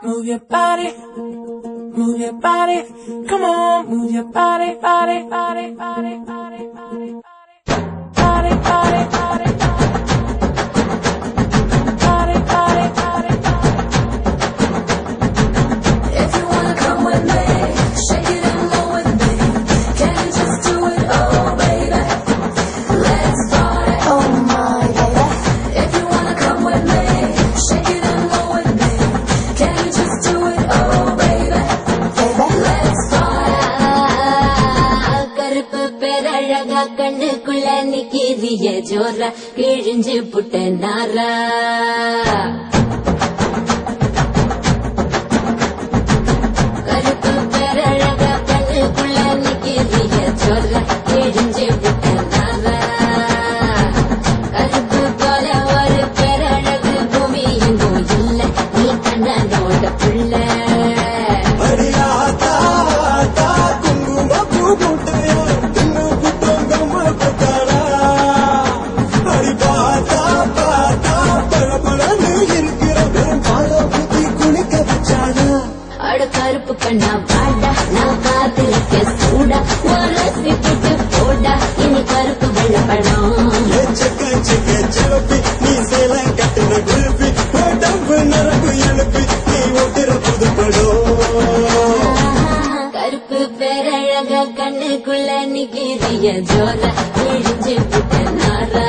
move your body, move your body, come on, move your body, body, body, body, body, body, body, body, body, body. கண்ணுக்குள்ள நிக்கிறிய ஜோரா கிழிஞ்சு புட்ட நாரா கருப்பு பேரழகா கண்ணுக்குள்ள நிக்கிறிய ஜோரா கிழிஞ்சு புட்ட நாரா கருப்பு போல ஒரு பேரழகு பூமி எங்கும் இல்ல நீ கண்ணனோட புள்ள கருப்பு கண்ணா பாடா நான் காத்திருக்க சூடா ஒரு சிப்பிட்டு போடா இனி கருப்பு வெள்ள படம் நீ சேல கட்டுன குருப்பி உடம்பு நரம்பு எழுப்பி நீ ஓட்டுற புது படம் கருப்பு பேரழக கண்ணுக்குள்ள நிக்கிறிய ஜோரா கிழிஞ்சு புட்ட நாரா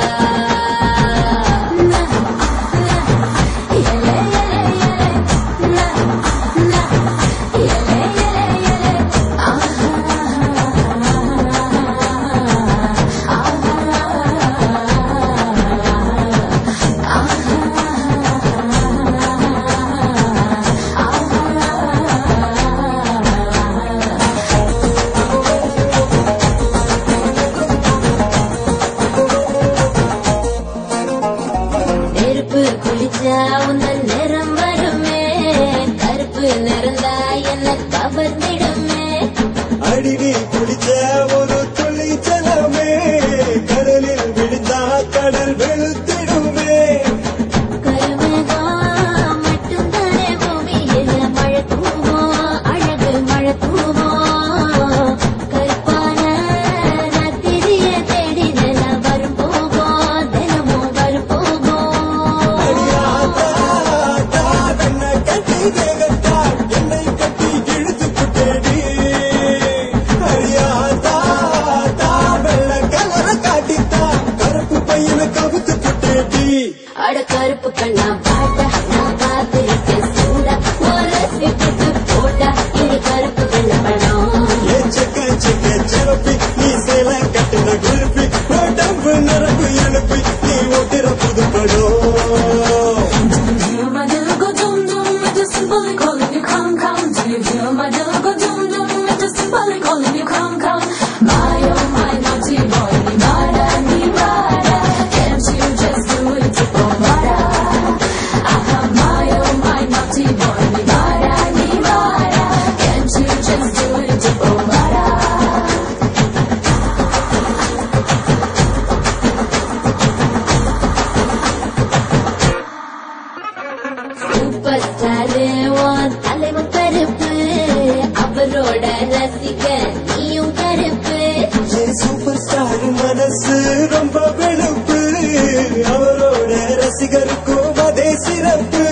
நிறம் வருமே கருப்பு நிறந்தா என்ன கவர்ந்திடுமே அடிவி குடிச்ச ஒரு துளி ஜலமே கடலில் விழுந்தா கடல் வெளுத்திடுமே கருமேகம் மட்டும்தானே பூமியில் மழை தூவோ அழகு மழை தூவோ கருப்பான ராத்திரிய தேடி நிலம் வரும் போகோ தினமும் வரும் போகோ என்னை கட்டி இழுத்து புட்டேடி அடியாத்தா வெள்ள கலர காட்டித்தா கருப்பு பையனை கவுத்து புட்டேடி அட கருப்பு கண்ணா பாட்டா நான் காத்திருக்க சூடா ஒரு சிப்பிட்டு போட்டா இனி கருப்பு வெள்ள படம் செலப்பி நீ சேல கட்டுன குருப்பி உடம்பு நரம்பு எழுப்பி நீ ஓட்டுற புது படம் சூப்பர் ஸ்டாரு தலைவன் கருப்பு அவரோட ரசிகன் நீயும் கருப்பு சூப்பர் ஸ்டார் மனசு ரொம்ப வெளுப்பு அவரோட ரசிகருக்கும் அதே சிறப்பு